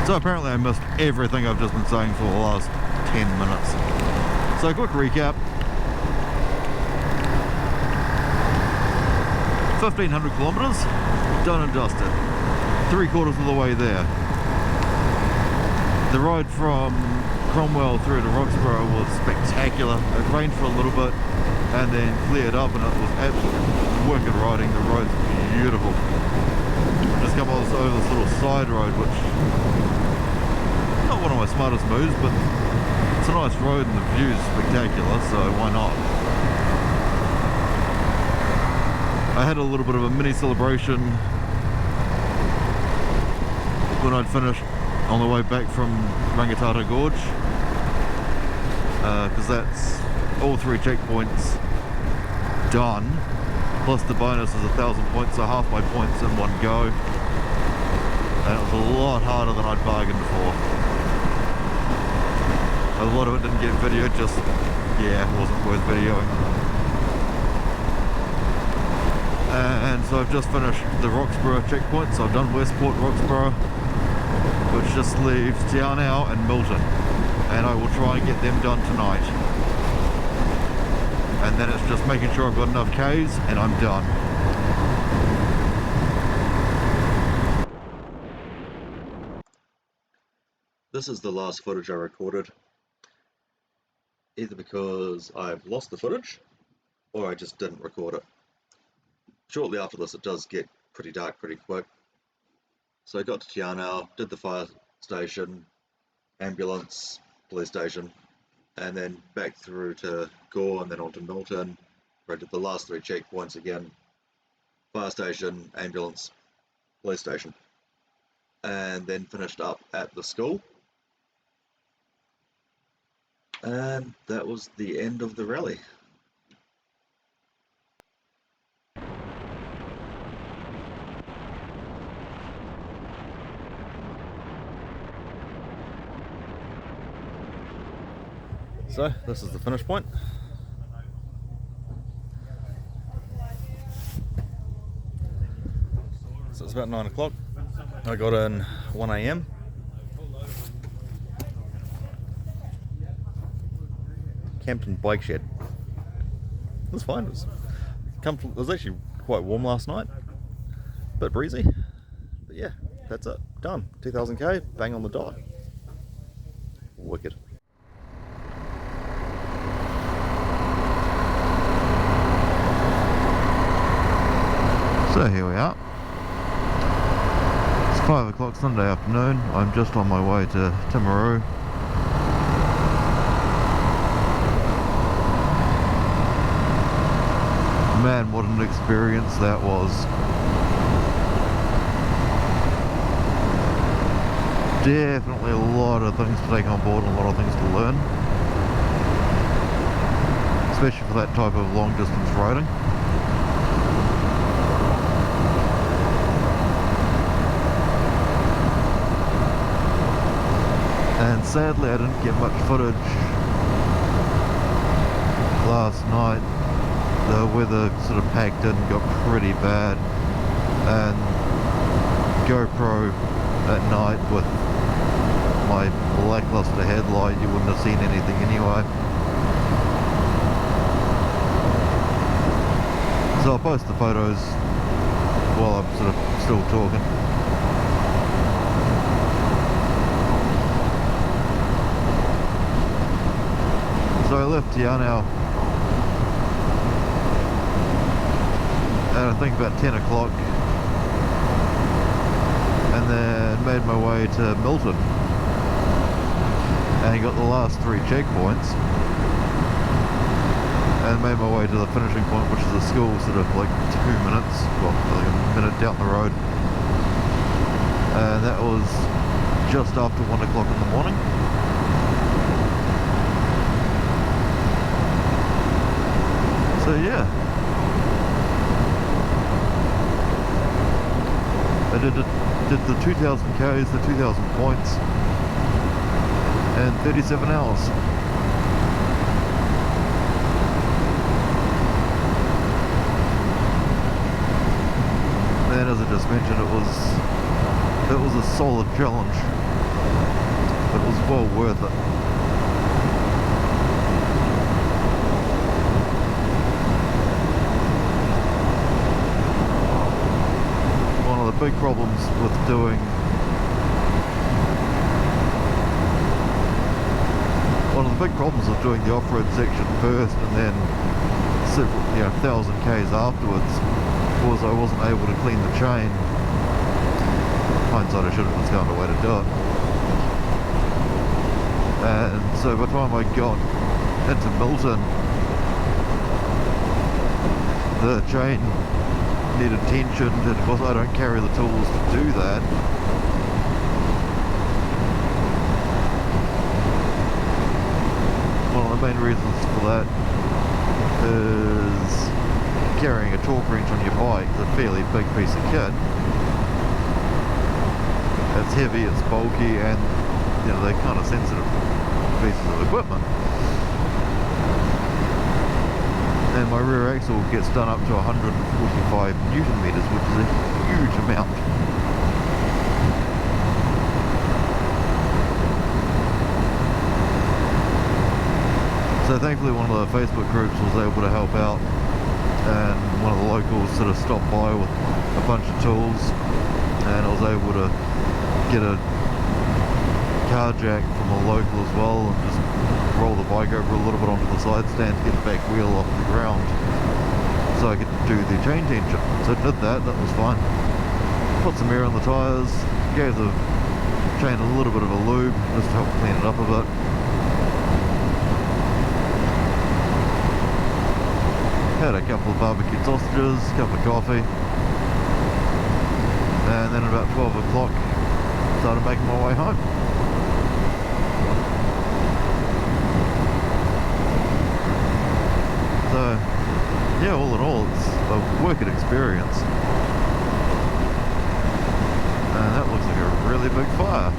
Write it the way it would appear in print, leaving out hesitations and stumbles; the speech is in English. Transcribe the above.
So apparently I missed everything I've just been saying for the last 10 minutes. So quick recap. 1,500 kilometers, done and dusted. 3/4 of the way there. The ride from Cromwell through to Roxborough was spectacular. It rained for a little bit and then cleared up, and it was absolutely wicked riding. The road's beautiful. Just come over this little side road, which not one of my smartest moves, but it's a nice road and the view's spectacular, so why not? I had a little bit of a mini celebration when I'd finished on the way back from Rangitata Gorge, because that's all 3 checkpoints done, plus the bonus is 1,000 points, so half my points in one go, and it was a lot harder than I'd bargained for. A lot of it didn't get videoed, just, yeah, it wasn't worth videoing. And so I've just finished the Roxborough checkpoint, so I've done Westport, Roxborough, which just leaves Te Anau and Milton, and I will try and get them done tonight. And then it's just making sure I've got enough Ks and I'm done. This is the last footage I recorded, either because I've lost the footage or I just didn't record it. Shortly after this it does get pretty dark pretty quick. So I got to Te Anau, did the fire station, ambulance, police station, and then back through to Gore and then on to Milton, where I did the last 3 checkpoints again. Fire station, ambulance, police station. And then finished up at the school. And that was the end of the rally. So this is the finish point. So it's about 9 o'clock. I got in 1 AM. Camped in bike shed. It was fine. It was comfortable. It was actually quite warm last night. A bit breezy. But yeah, that's it. Done. 2,000k, bang on the dot. Wicked. So here we are. It's 5 o'clock Sunday afternoon. I'm just on my way to Timaru. Man, what an experience that was. Definitely a lot of things to take on board and a lot of things to learn. Especially for that type of long distance riding. And sadly I didn't get much footage last night. The weather sort of packed in, got pretty bad, and GoPro at night with my lackluster headlight, you wouldn't have seen anything anyway. So I'll post the photos while I'm sort of still talking. So I left Te Anau at I think about 10 o'clock and then made my way to Milton and got the last 3 checkpoints and made my way to the finishing point, which is a school sort of like 2 minutes, well like a minute down the road, and that was just after 1 o'clock in the morning. So yeah, I did the 2,000 Ks, the 2,000 points in 37 hours. And as I just mentioned, it was a solid challenge. it was well worth it. One of the big problems with doing the off-road section first and then several, 1,000 k's afterwards was I wasn't able to clean the chain. Hindsight, I should have just found a way to do it. And so by the time I got into Milton, the chain needed tension, and of course I don't carry the tools to do that. One of the main reasons for that is carrying a torque wrench on your bike is a fairly big piece of kit. It's heavy, it's bulky, and they're kind of sensitive pieces of equipment. And my rear axle gets done up to 145 Newton meters, which is a huge amount. So thankfully one of the Facebook groups was able to help out, and one of the locals sort of stopped by with a bunch of tools, and I was able to get a car jack from a local as well and just roll the bike over a little bit onto the side stand to get the back wheel off the ground so I could do the chain tension. So I did that, that was fine. Put some air on the tyres, gave the chain a little bit of a lube just to help clean it up a bit. Had a couple of barbecue sausages, a cup of coffee, and then at about 12 o'clock started making my way home. So yeah, all in all it's a wicked experience, and that looks like a really big fire.